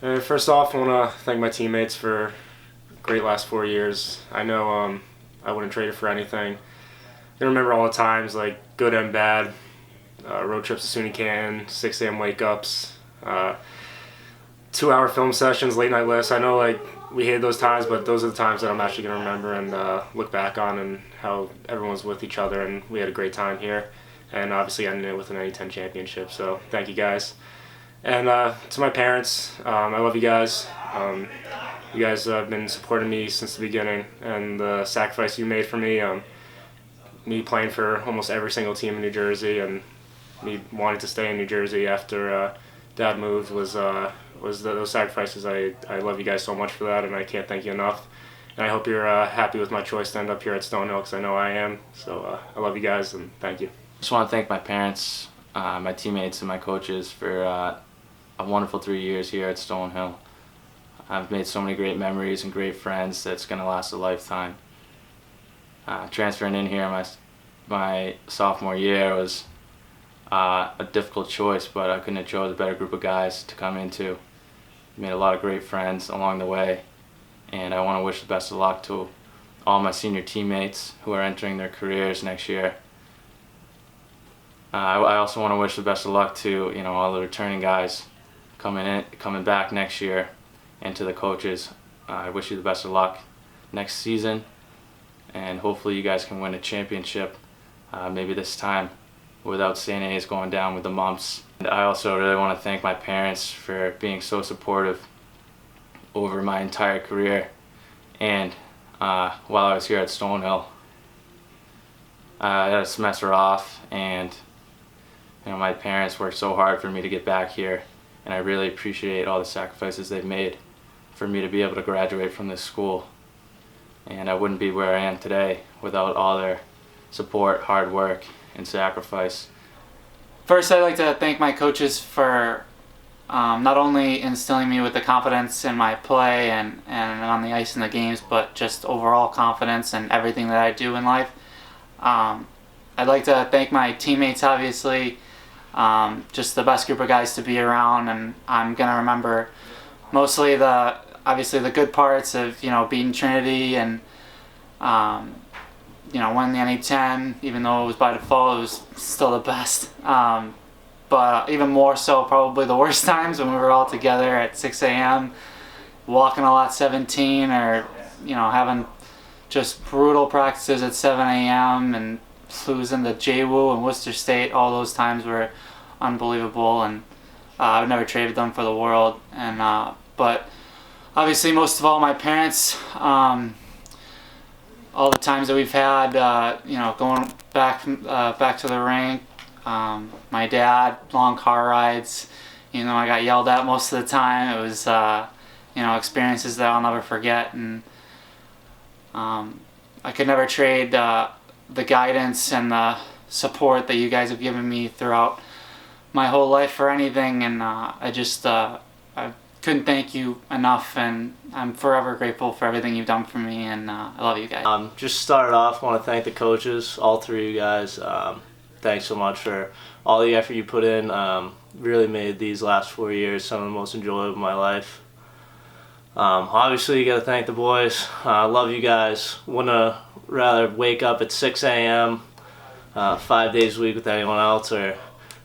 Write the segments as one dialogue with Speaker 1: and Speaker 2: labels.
Speaker 1: First off, I want to thank my teammates for a great last 4 years. I know I wouldn't trade it for anything. I remember all the times, like good and bad, road trips to SUNY Canton, 6 a.m. wake-ups, 2-hour film sessions, late night lists. I know like we hated those times, but those are the times that I'm actually going to remember and look back on, and how everyone was with each other and we had a great time here. And obviously ending it with an NA10 championship. So thank you guys. And to my parents, I love you guys. You guys have been supporting me since the beginning, and the sacrifice you made for me playing for almost every single team in New Jersey, and me wanting to stay in New Jersey after Dad moved was those sacrifices. I love you guys so much for that, and I can't thank you enough. And I hope you're happy with my choice to end up here at Stonehil, because I know I am. So I love you guys, and thank you.
Speaker 2: Just want to thank my parents, my teammates, and my coaches for a wonderful 3 years here at Stonehil. I've made so many great memories and great friends that's going to last a lifetime. Transferring in here my sophomore year was a difficult choice, but I couldn't have chose a better group of guys to come into. Made a lot of great friends along the way, and I want to wish the best of luck to all my senior teammates who are entering their careers next year. I also want to wish the best of luck to all the returning guys coming back next year, and to the coaches. I wish you the best of luck next season, and hopefully you guys can win a championship, maybe this time without St. A's going down with the mumps. And I also really want to thank my parents for being so supportive over my entire career, and while I was here at Stonehil. I had a semester off, and my parents worked so hard for me to get back here, and I really appreciate all the sacrifices they've made for me to be able to graduate from this school. And I wouldn't be where I am today without all their support, hard work, and sacrifice.
Speaker 3: First, I'd like to thank my coaches for not only instilling me with the confidence in my play and on the ice in the games, but just overall confidence in everything that I do in life. I'd like to thank my teammates, obviously. Just the best group of guys to be around, and I'm gonna remember mostly the good parts of beating Trinity and winning the NA10. Even though it was by default, it was still the best. But even more so, probably the worst times when we were all together at 6 a.m. walking a lot 17, or having just brutal practices at 7 a.m. and losing to JWU and Worcester State. All those times were unbelievable, and I would never trade them for the world. And but obviously, most of all, my parents. All the times that we've had, going back to the rink. My dad, long car rides. I got yelled at most of the time. It was experiences that I'll never forget, and I could never trade the guidance and the support that you guys have given me throughout my whole life for anything. And I couldn't thank you enough, and I'm forever grateful for everything you've done for me, and I love you guys.
Speaker 4: Just started off, want to thank the coaches, all three of you guys. Thanks so much for all the effort you put in. Really made these last 4 years some of the most enjoyable of my life. Obviously, you got to thank the boys. I love you guys. Wouldn't rather wake up at 6 a.m. 5 days a week with anyone else, or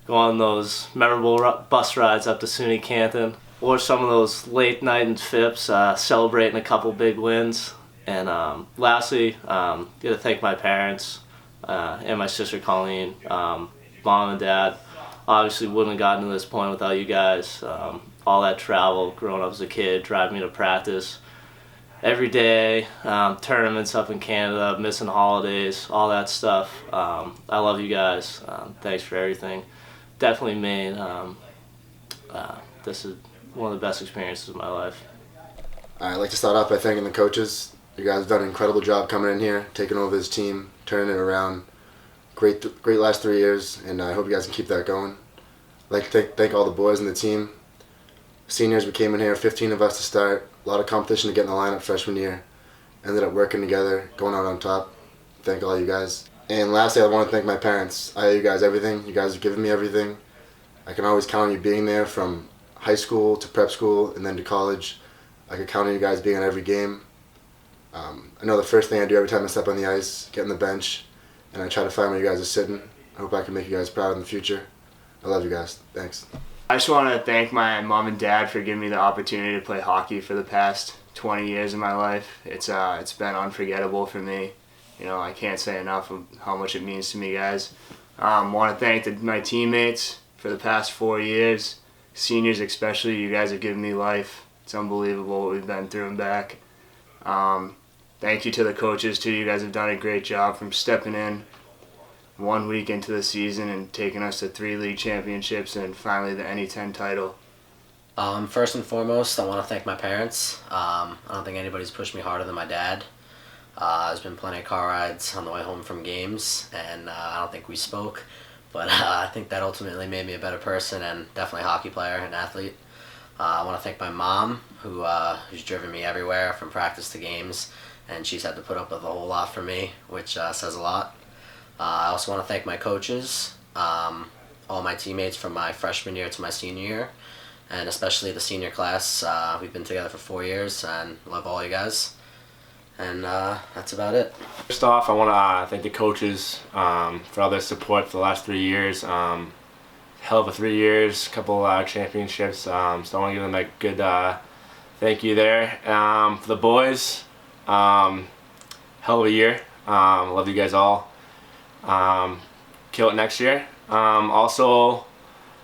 Speaker 4: go on those memorable bus rides up to SUNY Canton, or some of those late night and FIPS, celebrating a couple big wins. And lastly, got to thank my parents and my sister Colleen, mom and dad. Obviously wouldn't have gotten to this point without you guys. All that travel, growing up as a kid, driving me to practice every day, tournaments up in Canada, missing holidays, all that stuff. I love you guys. Thanks for everything. Definitely made this is one of the best experiences of my life.
Speaker 5: I'd like to start off by thanking the coaches. You guys have done an incredible job coming in here, taking over this team, turning it around. Great last 3 years, and I hope you guys can keep that going. I'd like to thank all the boys in the team. Seniors, we came in here, 15 of us to start. A lot of competition to get in the lineup freshman year. Ended up working together, going out on top. Thank all you guys. And lastly, I want to thank my parents. I owe you guys everything. You guys have given me everything. I can always count on you being there from high school to prep school and then to college. I could count on you guys being on every game. I know the first thing I do every time I step on the ice, get on the bench, and I try to find where you guys are sitting. I hope I can make you guys proud in the future. I love you guys. Thanks.
Speaker 6: I just want to thank my mom and dad for giving me the opportunity to play hockey for the past 20 years of my life. It's been unforgettable for me. You know, I can't say enough of how much it means to me, guys. Want to thank my teammates for the past 4 years. Seniors especially, you guys have given me life. It's unbelievable what we've been through and back. Thank you to the coaches too. You guys have done a great job from stepping in 1 week into the season and taking us to 3 league championships and finally the NE10 title.
Speaker 7: First and foremost, I want to thank my parents. I don't think anybody's pushed me harder than my dad. There's been plenty of car rides on the way home from games, and I don't think we spoke, but I think that ultimately made me a better person and definitely a hockey player and athlete. I want to thank my mom, who's driven me everywhere from practice to games, and she's had to put up with a whole lot for me, which says a lot. I also want to thank my coaches, all my teammates from my freshman year to my senior year, and especially the senior class. We've been together for 4 years, and love all you guys. And that's about it.
Speaker 1: First off, I want to thank the coaches for all their support for the last 3 years. Hell of a 3 years, couple championships. So I want to give them a good thank you there. For the boys, hell of a year. Love you guys all. Kill it next year. Also,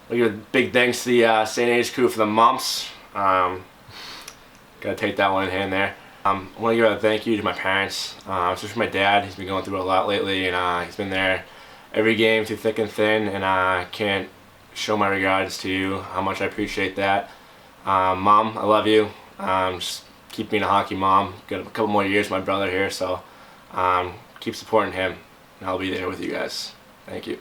Speaker 1: we give a big thanks to the St. A's crew for the mumps. Gotta take that one in hand there. I want to give a thank you to my parents, especially my dad. He's been going through a lot lately, and he's been there every game through thick and thin, and I can't show my regards to you, how much I appreciate that. Mom, I love you. Just keep being a hockey mom. Got a couple more years with my brother here, so keep supporting him, and I'll be there with you guys. Thank you.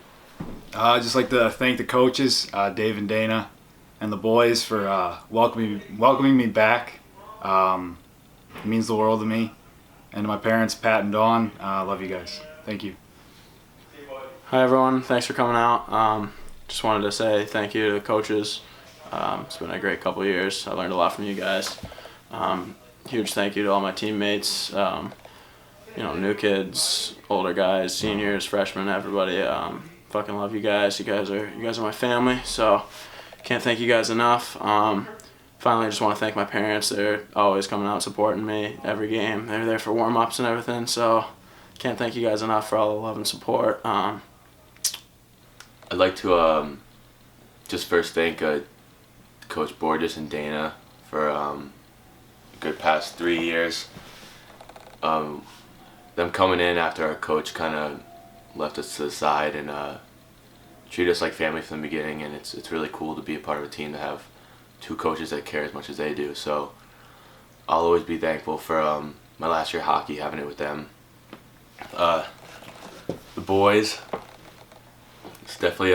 Speaker 8: I'd just like to thank the coaches, Dave and Dana, and the boys for welcoming me back. It means the world to me. And to my parents, Pat and Dawn, love you guys. Thank you.
Speaker 2: Hi everyone, thanks for coming out. Just wanted to say thank you to the coaches. It's been a great couple of years. I learned a lot from you guys. Huge thank you to all my teammates, new kids, older guys, seniors, freshmen, everybody. Fucking love you guys. You guys are my family, so can't thank you guys enough. Finally, I just want to thank my parents. They're always coming out supporting me every game. They're there for warm-ups and everything, so can't thank you guys enough for all the love and support.
Speaker 9: I'd like to just first thank Coach Borges and Dana for a good past 3 years. Them coming in after our coach kind of left us to the side and treat us like family from the beginning, and it's really cool to be a part of a team to have 2 coaches that care as much as they do. So I'll always be thankful for my last year of hockey, having it with them. The boys, it's definitely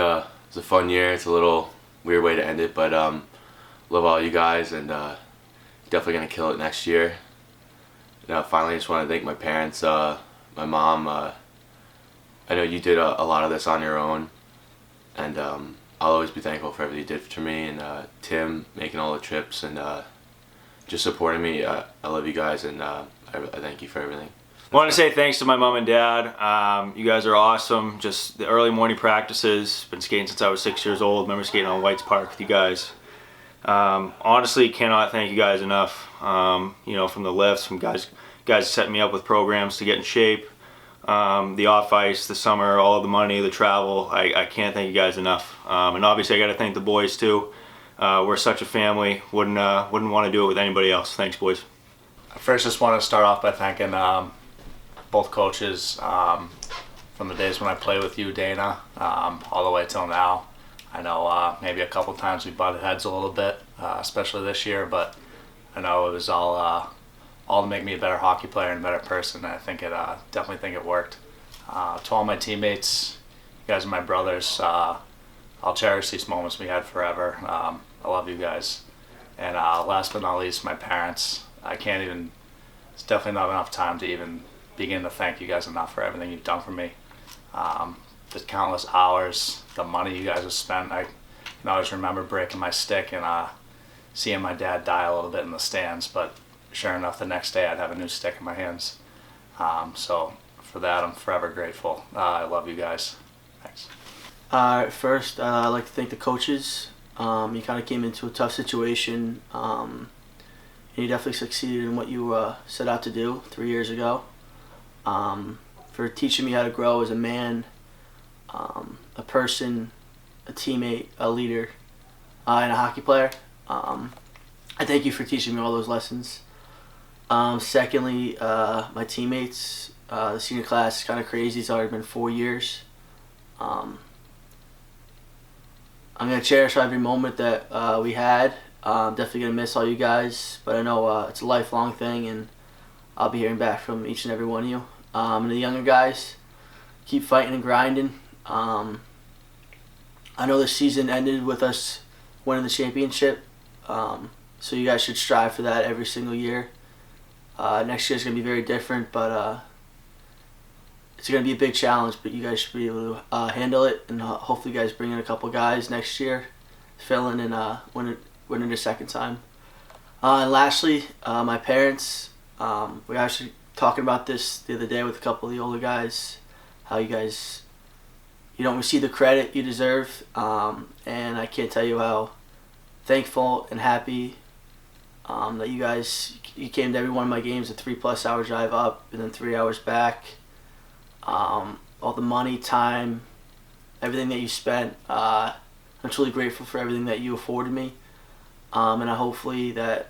Speaker 9: it's a fun year. It's a little weird way to end it, but love all you guys, and definitely gonna kill it next year. Now, finally, I just want to thank my parents, my mom. I know you did a lot of this on your own, and I'll always be thankful for everything you did for me, and Tim making all the trips and just supporting me. I love you guys, and I thank you for everything.
Speaker 10: I want to say thanks to my mom and dad. You guys are awesome. Just the early morning practices. Been skating since I was 6 years old. Remember skating on White's Park with you guys. Honestly, cannot thank you guys enough. From the lifts, from guys setting me up with programs to get in shape. The off ice, the summer, all the money, the travel. I can't thank you guys enough. And obviously, I got to thank the boys too. We're such a family. Wouldn't want to do it with anybody else. Thanks, boys.
Speaker 3: First, just want to start off by thanking both coaches from the days when I played with you, Dana, all the way till now. I know maybe a couple times we butted heads a little bit, especially this year, but I know it was all to make me a better hockey player and a better person. I think definitely think it worked. To all my teammates, you guys are my brothers. I'll cherish these moments we had forever. I love you guys. And last but not least, my parents. It's definitely not enough time to even begin to thank you guys enough for everything you've done for me. The countless hours, the money you guys have spent. I can always remember breaking my stick and seeing my dad die a little bit in the stands, but sure enough, the next day I'd have a new stick in my hands. So for that, I'm forever grateful. I love you guys. Thanks.
Speaker 11: First, I'd like to thank the coaches. You kind of came into a tough situation, and you definitely succeeded in what you set out to do 3 years ago. For teaching me how to grow as a man, a person, a teammate, a leader, and a hockey player. I thank you for teaching me all those lessons. Secondly, my teammates, the senior class is kind of crazy. It's already been 4 years. I'm going to cherish every moment that we had. I'm definitely going to miss all you guys, but I know it's a lifelong thing, and I'll be hearing back from each and every one of you. And the younger guys, keep fighting and grinding. I know the season ended with us winning the championship, so you guys should strive for that every single year. Next year's going to be very different, but it's going to be a big challenge, but you guys should be able to handle it, and hopefully you guys bring in a couple guys next year, fill in and win it a second time. And lastly, my parents, we were actually talking about this the other day with a couple of the older guys, how you guys, you don't receive the credit you deserve, and I can't tell you how thankful and happy that you came to every one of my games, a 3+ hour drive up and then 3 hours back. All the money, time, everything that you spent. I'm truly grateful for everything that you afforded me, and hopefully that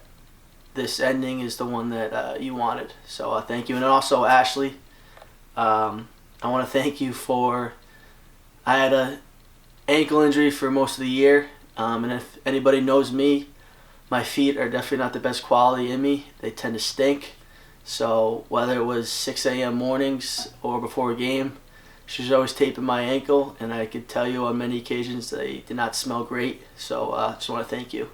Speaker 11: this ending is the one that you wanted. So thank you. And also Ashley, I want to thank you for, I had an ankle injury for most of the year, and if anybody knows me, my feet are definitely not the best quality in me. They tend to stink. So whether it was 6 a.m. mornings or before a game, she was always taping my ankle, and I could tell you on many occasions they did not smell great. So I just want to thank you.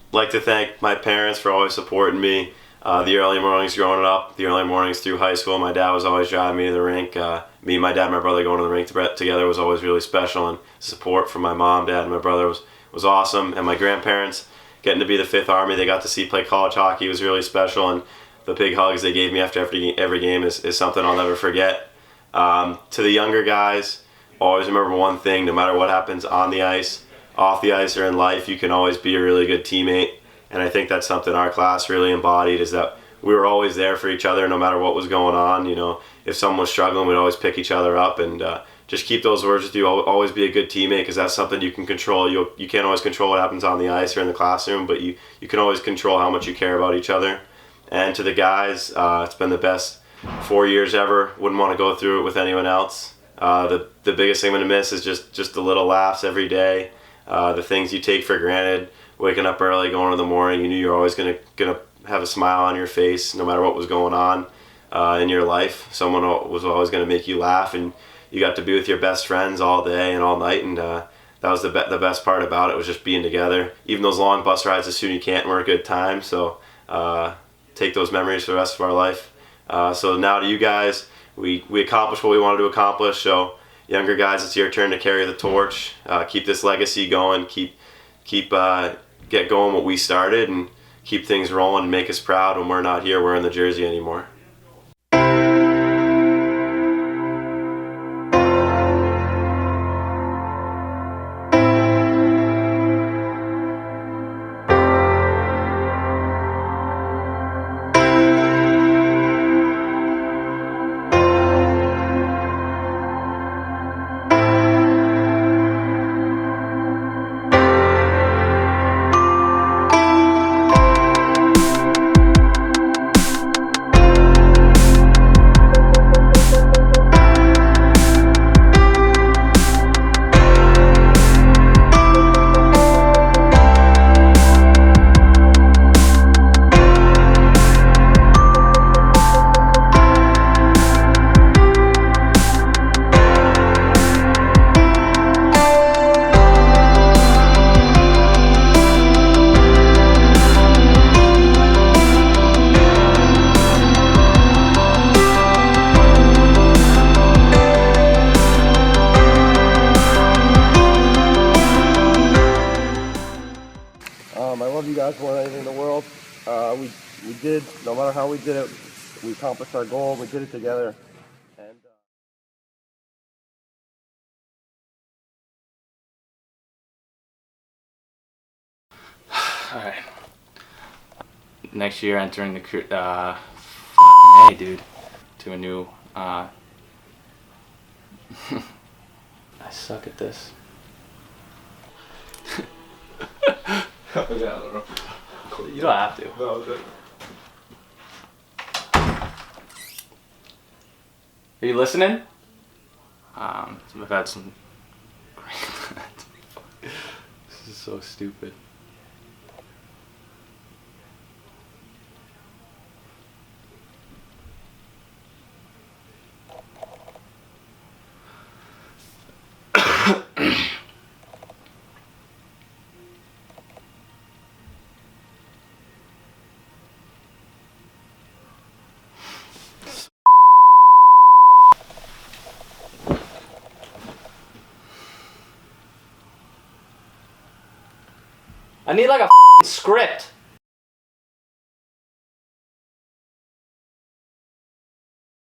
Speaker 12: I'd like to thank my parents for always supporting me. The early mornings growing up, the early mornings through high school, my dad was always driving me to the rink. Me, my dad, and my brother going to the rink together was always really special, and support from my mom, dad, and my brother was awesome. And my grandparents, getting to be the 5th Army, they got to see play college hockey was really special, and the big hugs they gave me after every game is something I'll never forget. To the younger guys, always remember one thing: no matter what happens on the ice, off the ice, or in life, you can always be a really good teammate. And I think that's something our class really embodied, is that we were always there for each other no matter what was going on. You know, if someone was struggling, we'd always pick each other up, and just keep those words with you. Always be a good teammate, because that's something you can control. You can't always control what happens on the ice or in the classroom, but you can always control how much you care about each other. And to the guys, it's been the best 4 years ever. Wouldn't want to go through it with anyone else. The biggest thing I'm going to miss is just the little laughs every day, the things you take for granted. Waking up early, going in the morning, you knew you were always gonna have a smile on your face no matter what was going on in your life. Someone was always going to make you laugh, and you got to be with your best friends all day and all night, and that was the best part about it, was just being together. Even those long bus rides as soon as you can't were a good time, so take those memories for the rest of our life. So now to you guys, we accomplished what we wanted to accomplish, so younger guys, it's your turn to carry the torch. Keep this legacy going, get going what we started, and keep things rolling and make us proud when we're not here wearing the jersey anymore.
Speaker 13: I love you guys more than anything in the world. We did, no matter how we did it, we accomplished our goal. We did it together. And
Speaker 2: All right. Next year, entering the fucking A, dude, to a new. I suck at this. You don't have to.
Speaker 13: no, okay.
Speaker 2: Are you listening? I've had some. This is so stupid. I need like a script.